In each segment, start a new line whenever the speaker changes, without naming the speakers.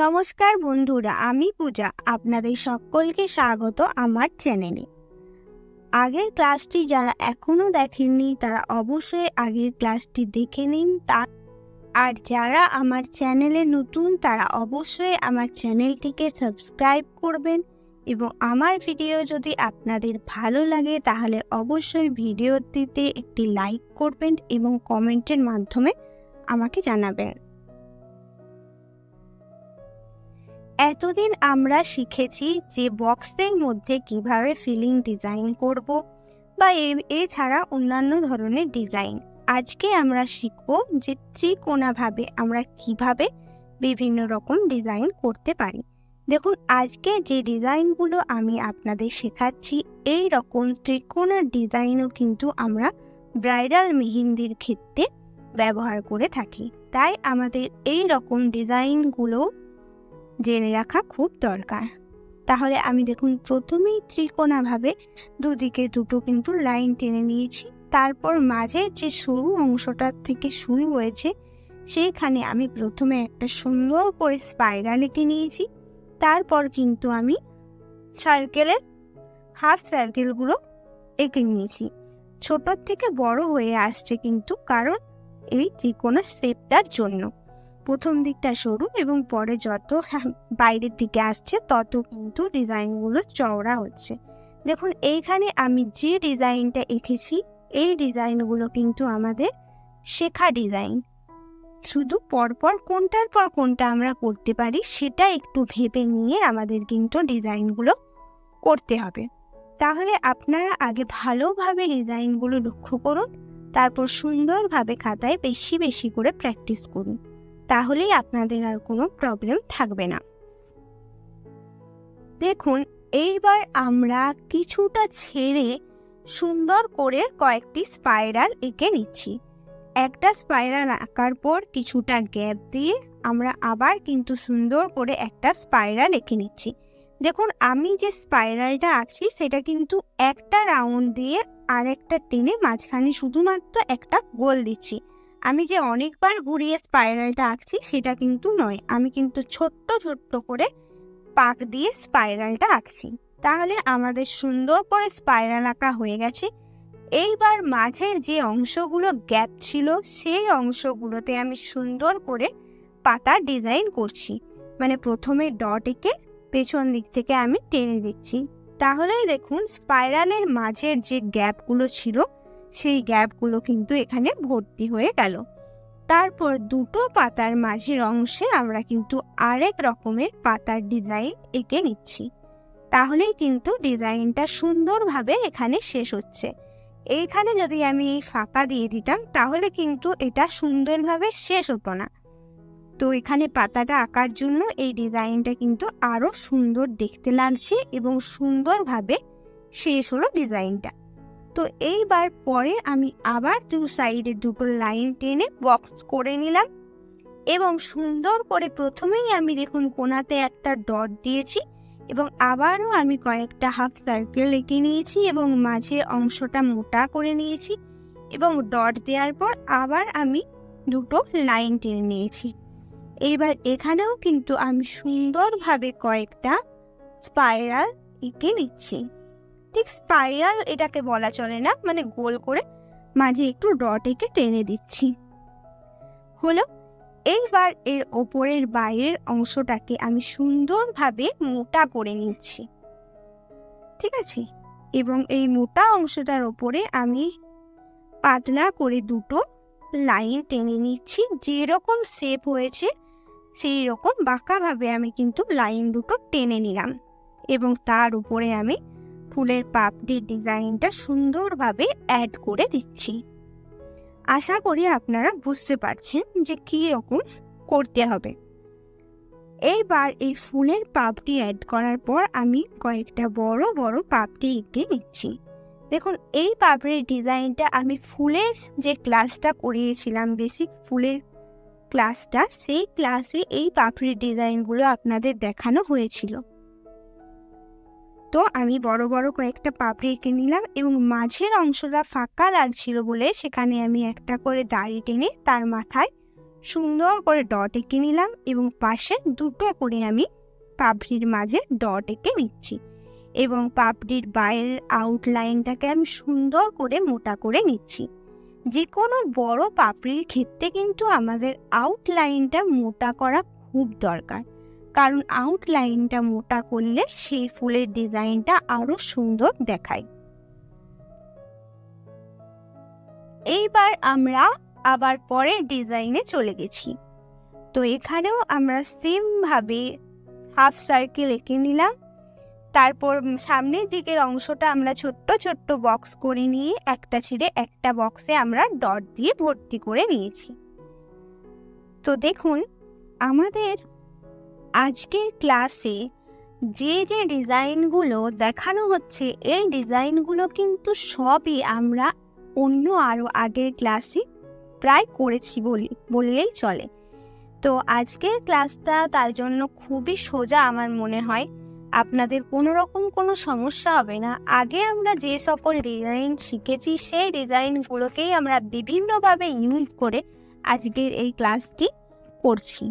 নমস্কার বন্ধুরা, আমি পূজা। আপনাদের সকলকে স্বাগত আমার চ্যানেলে। আগের ক্লাসটি যারা এখনো দেখেননি তারা অবশ্যই আগের ক্লাসটি দেখে নিন। আর যারা আমার চ্যানেলে নতুন তারা অবশ্যই আমার চ্যানেলটিকে সাবস্ক্রাইব করবেন এবং আমার ভিডিও যদি আপনাদের ভালো লাগে তাহলে অবশ্যই ভিডিওটিতে একটি লাইক করবেন এবং কমেন্টের মাধ্যমে আমাকে জানাবেন। এতদিন আমরা শিখেছি যে বক্সের মধ্যে কিভাবে ফিলিং ডিজাইন করব বা এছাড়া অন্যান্য ধরনের ডিজাইন। আজকে আমরা শিখব যে ত্রিকোণাভাবে আমরা কিভাবে বিভিন্ন রকম ডিজাইন করতে পারি। দেখুন, আজকে যে ডিজাইনগুলো আমি আপনাদের শেখাচ্ছি এই রকম ত্রিকোণার ডিজাইনও কিন্তু আমরা ব্রাইডাল মেহেন্দির ক্ষেত্রে ব্যবহার করে থাকি। তাই আমাদের এই রকম ডিজাইনগুলো জেনে রাখা খুব দরকার। তাহলে আমি দেখুন প্রথমেই ত্রিকোণাভাবে দুদিকে দুটো কিন্তু লাইন টেনে নিয়েছি। তারপর মাঝে যে সরু অংশটার থেকে শুরু হয়েছে সেইখানে আমি প্রথমে একটা সুন্দর করে স্পাইরাল এঁকে নিয়েছি। তারপর কিন্তু আমি সার্কেলের হাফ সার্কেলগুলো এঁকে নিয়েছি। ছোটোর থেকে বড় হয়ে আসছে কিন্তু, কারণ এই ত্রিকোণের শেপটার জন্য। প্রথম দিকটা সরু এবং পরে যত বাইরের দিকে আসছে তত কিন্তু ডিজাইনগুলো চওড়া হচ্ছে। দেখুন, এইখানে আমি যে ডিজাইনটা এঁকেছি এই ডিজাইনগুলো কিন্তু আমাদের শেখা ডিজাইন। শুধু পরপর কোনটার পর কোনটা আমরা করতে পারি সেটা একটু ভেবে নিয়ে আমাদের কিন্তু ডিজাইনগুলো করতে হবে। তাহলে আপনারা আগে ভালোভাবে ডিজাইনগুলো লক্ষ্য করুন, তারপর সুন্দরভাবে খাতায় বেশি বেশি করে প্র্যাকটিস করুন। তাহলেই আপনাদের আর কোনো প্রবলেম থাকবে না। দেখুন, এইবার আমরা কিছুটা ছেড়ে সুন্দর করে কয়েকটি স্পাইরাল এঁকে নিচ্ছি। একটা স্পাইরাল আঁকার পর কিছুটা গ্যাপ দিয়ে আমরা আবার কিন্তু সুন্দর করে একটা স্পাইরাল এঁকে নিচ্ছি। দেখুন, আমি যে স্পাইরালটা আঁকছি সেটা কিন্তু একটা রাউন্ড দিয়ে আরেকটা টেনে মাঝখানে শুধুমাত্র একটা গোল দিচ্ছি। আমি যে অনেকবার ঘুরিয়ে স্পাইরালটা আঁকছি সেটা কিন্তু নয়, আমি কিন্তু ছোট্ট ছোট্ট করে পাক দিয়ে স্পাইরালটা আঁকছি। তাহলে আমাদের সুন্দর করে স্পাইরাল আঁকা হয়ে গেছে। এইবার মাঝের যে অংশগুলো গ্যাপ ছিল সেই অংশগুলোতে আমি সুন্দর করে পাতার ডিজাইন করছি। মানে প্রথমে ডট এঁকে পেছন দিক থেকে আমি টেনে দিচ্ছি। তাহলেই দেখুন স্পাইরালের মাঝের যে গ্যাপগুলো ছিল সেই গ্যাপগুলো কিন্তু এখানে ভর্তি হয়ে গেল। তারপর দুটো পাতার মাঝের অংশে আমরা কিন্তু আরেক রকমের পাতার ডিজাইন এঁকে নিচ্ছি। তাহলেই কিন্তু ডিজাইনটা সুন্দরভাবে এখানে শেষ হচ্ছে। এইখানে যদি আমি ফাঁকা দিয়ে দিতাম তাহলে কিন্তু এটা সুন্দরভাবে শেষ হতো না। তো এখানে পাতাটা আঁকার জন্য এই ডিজাইনটা কিন্তু আরো সুন্দর দেখতে লাগছে এবং সুন্দরভাবে শেষ হলো ডিজাইনটা। তো এইবার পরে আমি আবার দু সাইডে দুটো লাইন টেনে বক্স করে নিলাম এবং সুন্দর করে প্রথমেই আমি দেখুন কোণাতে একটা ডট দিয়েছি এবং আবারও আমি কয়েকটা হাফ সার্কেল এঁকে নিয়েছি এবং মাঝে অংশটা মোটা করে নিয়েছি এবং ডট দেওয়ার পর আবার আমি দুটো লাইন টেনে নিয়েছি। এইবার এখানেও কিন্তু আমি সুন্দরভাবে কয়েকটা স্পাইরাল এঁকে নিচ্ছি। ঠিক স্পাইরাল এটাকে বলা চলে না, মানে গোল করে মাঝে একটু ডট এঁকে টেনে দিচ্ছি। হলো। এইবার এর ওপরের বাইরের অংশটাকে আমি সুন্দরভাবে মোটা করে নিচ্ছি, ঠিক আছে? এবং এই মোটা অংশটার ওপরে আমি পাতলা করে দুটো লাইন টেনে নিচ্ছি। যেরকম শেপ হয়েছে সেই রকম বাঁকাভাবে আমি কিন্তু লাইন দুটো টেনে নিলাম এবং তার উপরে আমি ফুলের পাপড়ির ডিজাইনটা সুন্দরভাবে অ্যাড করে দিচ্ছি। আশা করি আপনারা বুঝতে পারছেন যে কী রকম করতে হবে। এইবার এই ফুলের পাপড়ি অ্যাড করার পর আমি কয়েকটা বড় বড় পাপড়ি এঁকে নিচ্ছি। দেখুন, এই পাপড়ির ডিজাইনটা আমি ফুলের যে ক্লাসটা করিয়েছিলাম, বেসিক ফুলের ক্লাসটা, সেই ক্লাসে এই পাপড়ির ডিজাইনগুলো আপনাদের দেখানো হয়েছিল। তো আমি বড় বড় কয়েকটা পাপড়ি এঁকে নিলাম এবং মাঝের অংশটা ফাঁকা লাগছিল বলে সেখানে আমি একটা করে দাড়ি টেনে তার মাথায় সুন্দর করে ডট এঁকে নিলাম এবং পাশে দুটো করে আমি পাপড়ির মাঝে ডট এঁকে নিচ্ছি এবং পাপড়ির বাইরের আউটলাইনটাকে আমি সুন্দর করে মোটা করে নিচ্ছি। যে কোনো বড় পাপড়ির ক্ষেত্রে কিন্তু আমাদের আউটলাইনটা মোটা করা খুব দরকার, কারণ আউটলাইনটা মোটা করলে সেই ফুলের ডিজাইনটা আরো সুন্দর দেখায়। এইবার আমরা আবার পরের ডিজাইনে চলে গেছি। তো এখানেও আমরা সেম ভাবে হাফ সার্কেল এঁকে নিলাম। তারপর সামনের দিকের অংশটা আমরা ছোট্ট ছোট্ট বক্স করে নিয়ে একটা ছেড়ে একটা বক্সে আমরা ডট দিয়ে ভর্তি করে নিয়েছি। তো দেখুন, আমাদের আজকের ক্লাসে যে যে ডিজাইনগুলো দেখানো হচ্ছে, এই ডিজাইনগুলো কিন্তু সবই আমরা অন্য আরও আগের ক্লাসে প্রায় করেছি বললেই চলে। তো আজকের ক্লাসটা তার জন্য খুবই সোজা আমার মনে হয়, আপনাদের কোনো রকম কোনো সমস্যা হবে না। আগে আমরা যে সকল ডিজাইন শিখেছি সেই ডিজাইনগুলোকেই আমরা বিভিন্নভাবে ইউজ করে আজকের এই ক্লাসটি করছি।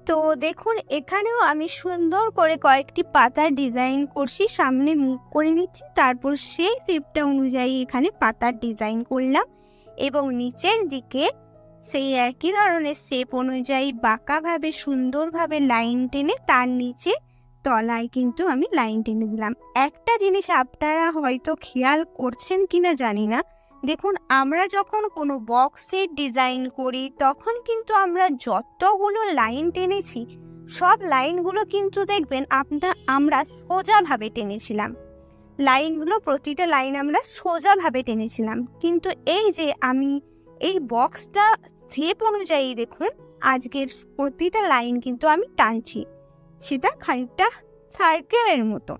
তো দেখুন, এখানেও আমি সুন্দর করে কয়েকটি পাতার ডিজাইন করছি, সামনে মুখ করে নিচ্ছি, তারপর সেই শেপটা অনুযায়ী এখানে পাতার ডিজাইন করলাম এবং নিচের দিকে সেই একই ধরনের শেপ অনুযায়ী বাঁকাভাবে সুন্দরভাবে লাইন টেনে তার নিচে তলায় কিন্তু আমি লাইন টেনে দিলাম। একটা জিনিস আপনারা হয়তো খেয়াল করছেন কিনা জানি না, দেখুন আমরা যখন কোনো বক্সের ডিজাইন করি তখন কিন্তু আমরা যতগুলো লাইন টেনেছি সব লাইনগুলো কিন্তু দেখবেন আমরা সোজাভাবে টেনেছিলাম। লাইনগুলো প্রতিটা লাইন আমরা সোজাভাবে টেনেছিলাম, কিন্তু এই যে আমি এই বক্সটা শেপ অনুযায়ী দেখুন আজকের প্রতিটা লাইন কিন্তু আমি টানছি, সেটা খানিকটা সার্কেলের মতো।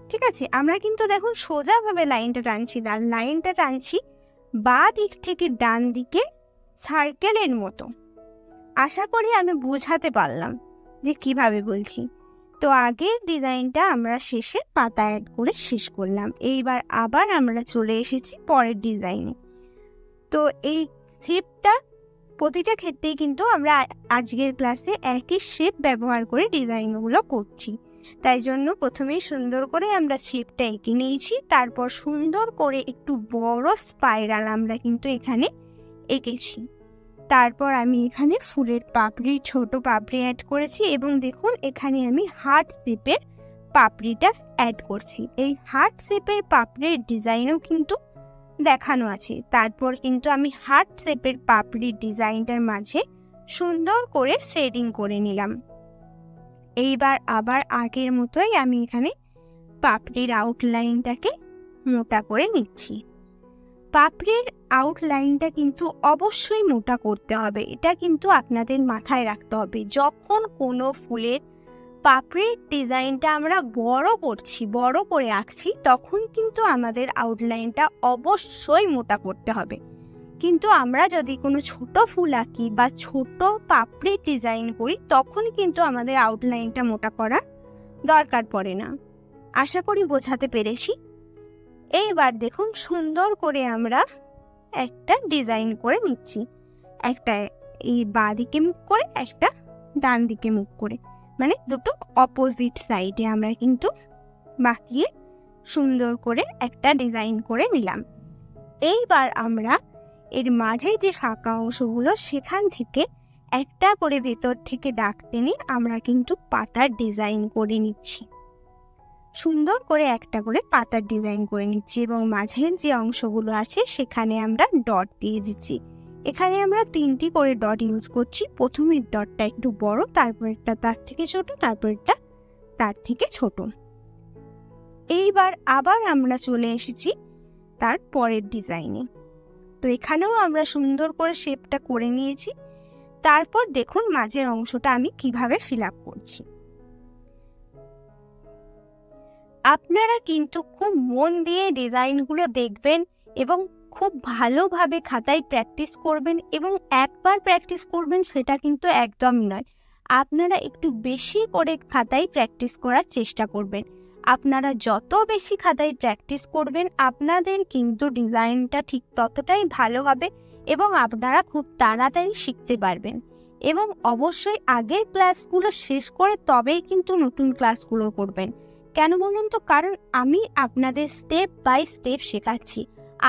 ঠিক আছে, আমরা কিন্তু দেখুন সোজাভাবে লাইনটা টানছি না, লাইনটা টানছি বাঁ দিক থেকে ডান দিকে সার্কেলের মতো। আশা করি আমি বোঝাতে পারলাম যে কিভাবে বলছি। তো আগের ডিজাইনটা আমরা শেষে পাতা অ্যাড করে শেষ করলাম। এইবার আবার আমরা চলে এসেছি পরের ডিজাইনে। তো এই শেপটা প্রতিটা ক্ষেত্রেই কিন্তু আমরা আজকের ক্লাসে একই শেপ ব্যবহার করে ডিজাইনগুলো করছি, তাই জন্য প্রথমেই সুন্দর করে আমরা শেপটা এঁকে নিয়েছি। তারপর সুন্দর করে একটু বড় স্পাইরাল আমরা কিন্তু এখানে এঁকেছি। তারপর আমি এখানে ফুলের পাপড়ি, ছোট পাপড়ি অ্যাড করেছি এবং দেখুন এখানে আমি হার্ট শেপের পাপড়িটা অ্যাড করছি। এই হার্ট শেপের পাপড়ির ডিজাইনও কিন্তু দেখানো আছে। তারপর কিন্তু আমি হার্ট শেপের পাপড়ির ডিজাইনটার মাঝে সুন্দর করে শেডিং করে নিলাম। এইবার আবার আগের মতোই আমি এখানে পাপড়ির আউটলাইনটাকে মোটা করে নিচ্ছি। পাপড়ির আউটলাইনটা কিন্তু অবশ্যই মোটা করতে হবে, এটা কিন্তু আপনাদের মাথায় রাখতে হবে। যখন কোনো ফুলের পাপড়ির ডিজাইনটা আমরা বড় করছি, বড় করে আঁকছি, তখন কিন্তু আমাদের আউটলাইনটা অবশ্যই মোটা করতে হবে। কিন্তু আমরা যদি কোনো ছোট ফুল আঁকি বা ছোট পাপড়ির ডিজাইন করি তখন কিন্তু আমাদের আউটলাইনটা মোটা করার দরকার পড়ে না। আশা করি বোঝাতে পেরেছি। এইবার দেখুন সুন্দর করে আমরা একটা ডিজাইন করে নিচ্ছি, একটা এই বাঁ দিকে মুখ করে একটা ডান দিকে মুখ করে, মানে দুটো অপোজিট সাইডে আমরা কিন্তু বাঁকিয়ে সুন্দর করে একটা ডিজাইন করে নিলাম। এইবার আমরা এর মাঝে যে ফাঁকা অংশগুলো সেখান থেকে একটা করে ভেতর থেকে দাগ টেনে আমরা কিন্তু পাতার ডিজাইন করে নিচ্ছি। সুন্দর করে একটা করে পাতার ডিজাইন করে নিচ্ছি এবং মাঝের যে অংশগুলো আছে সেখানে আমরা ডট দিয়ে দিচ্ছি। এখানে আমরা 3টি করে ডট ইউজ করছি। প্রথমের ডটটা একটু বড়, তারপর একটা তার থেকে ছোট, তারপর একটা তার থেকে ছোট। এইবার আবার আমরা চলে এসেছি তার পরের ডিজাইনে। তো এখানেও আমরা সুন্দর করে শেপটা করে নিয়েছি। তারপর দেখুন মাঝের অংশটা আমি কিভাবে ফিল আপ করছি। আপনারা কিন্তু খুব মন দিয়ে ডিজাইনগুলো দেখবেন এবং খুব ভালোভাবে খাতায় প্র্যাকটিস করবেন, এবং একবার প্র্যাকটিস করবেন সেটা কিন্তু একদমই নয়, আপনারা একটু বেশি করে খাতায় প্র্যাকটিস করার চেষ্টা করবেন। আপনারা যত বেশি খাতায় প্র্যাকটিস করবেন আপনাদের কিন্তু ডিজাইনটা ঠিক ততটাই ভালো হবে এবং আপনারা খুব তাড়াতাড়ি শিখতে পারবেন। এবং অবশ্যই আগের ক্লাসগুলো শেষ করে তবেই কিন্তু নতুন ক্লাসগুলো করবেন। কেন বলুন তো? কারণ আমি আপনাদের স্টেপ বাই স্টেপ শেখাচ্ছি।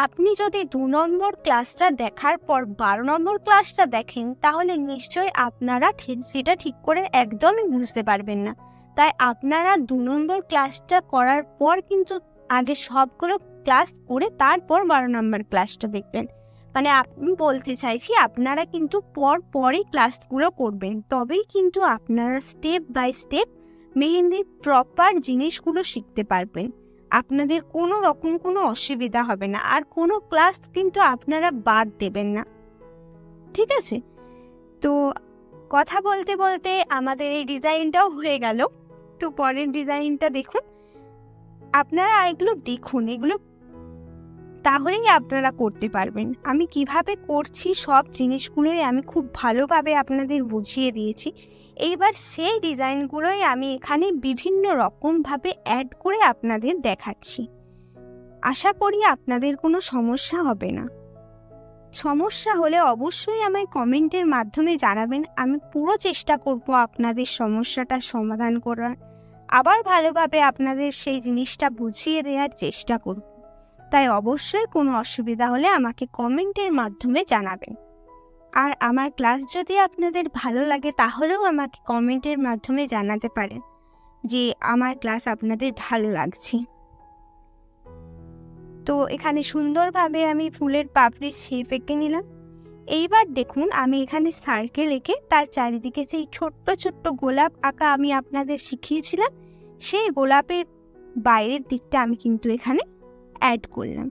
আপনি যদি 2 নম্বর ক্লাসটা দেখার পর 12 নম্বর ক্লাসটা দেখেন, তাহলে নিশ্চয়ই আপনারা সেটা ঠিক করে একদমই বুঝতে পারবেন না। তাই আপনারা 2 নম্বর ক্লাসটা করার পর কিন্তু আগে সবগুলো ক্লাস করে তারপর 12 নম্বর ক্লাসটা দেখবেন। মানে আমি বলতে চাইছি আপনারা কিন্তু পরই ক্লাসগুলো করবেন, তবেই কিন্তু আপনারা স্টেপ বাই স্টেপ মেহেন্দির প্রপার জিনিসগুলো শিখতে পারবেন। আপনাদের কোনো রকম কোনো অসুবিধা হবে না, আর কোনো ক্লাস কিন্তু আপনারা বাদ দেবেন না। ঠিক আছে? তো কথা বলতে বলতে আমাদের এই ডিজাইনটাও হয়ে গেল। তো পরের ডিজাইনটা দেখুন। আপনারা এগুলো দেখুন, এগুলো তাহলেই আপনারা করতে পারবেন। আমি কিভাবে করছি সব জিনিসগুলোই আমি খুব ভালোভাবে আপনাদের বুঝিয়ে দিয়েছি। এইবার সেই ডিজাইনগুলোই আমি এখানে বিভিন্ন রকমভাবে অ্যাড করে আপনাদের দেখাচ্ছি। আশা করি আপনাদের কোনো সমস্যা হবে না। সমস্যা হলে অবশ্যই আমায় কমেন্টের মাধ্যমে জানাবেন। আমি পুরো চেষ্টা করব আপনাদের সমস্যাটা সমাধান করার, আবার ভালোভাবে আপনাদের সেই জিনিসটা বুঝিয়ে দেওয়ার চেষ্টা করব। তাই অবশ্যই কোনো অসুবিধা হলে আমাকে কমেন্টের মাধ্যমে জানাবেন। আর আমার ক্লাস যদি আপনাদের ভালো লাগে তাহলেও আমাকে কমেন্টের মাধ্যমে জানাতে পারেন যে আমার ক্লাস আপনাদের ভালো লাগছে। তো এখানে সুন্দরভাবে আমি ফুলের পাপড়ির শেপ এঁকে নিলাম। এইবার দেখুন আমি এখানে সার্কেল এঁকে তার চারিদিকে সেই ছোট্ট ছোট্ট গোলাপ আঁকা আমি আপনাদের শিখিয়েছিলাম, সেই গোলাপের বাইরের দিকটা আমি কিন্তু এখানে অ্যাড করলাম।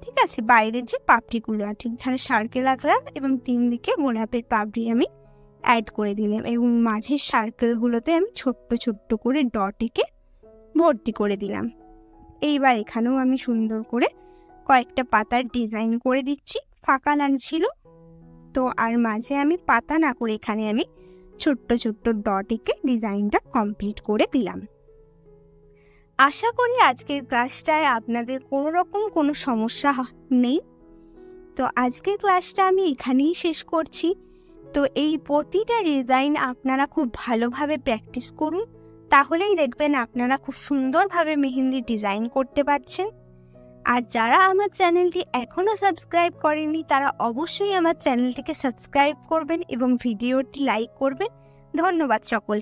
ঠিক আছে? বাইরের যে পাপড়িগুলো আছে এখানে সার্কেল আঁকলাম এবং 3 দিকে গোলাপের পাপড়ি আমি অ্যাড করে দিলাম, এবং মাঝের সার্কেলগুলোতে আমি ছোট্ট ছোট্ট করে ডট এঁকে ভর্তি করে দিলাম। এইবার এখানেও আমি সুন্দর করে কয়েকটা পাতার ডিজাইন করে দিচ্ছি। ফাঁকা লাগছিল তো, আর মাঝে আমি পাতা না করে এখানে আমি ছোট্ট ছোট্ট ডট এঁকে ডিজাইনটা কমপ্লিট করে দিলাম। আশা করি আজকের ক্লাসটায় আপনাদের কোনো রকম কোনো সমস্যা নেই। তো আজকের ক্লাসটা আমি এখানেই শেষ করছি। তো এই প্রতিটা ডিজাইন আপনারা খুব ভালোভাবে প্র্যাকটিস করুন, তাহলেই দেখবেন আপনারা খুব সুন্দরভাবে মেহেন্দি ডিজাইন করতে পারছেন। আর যারা আমার চ্যানেলটি এখনও সাবস্ক্রাইব করেনি তারা অবশ্যই আমার চ্যানেলটিকে সাবস্ক্রাইব করবেন এবং ভিডিওটি লাইক করবেন। ধন্যবাদ সকল।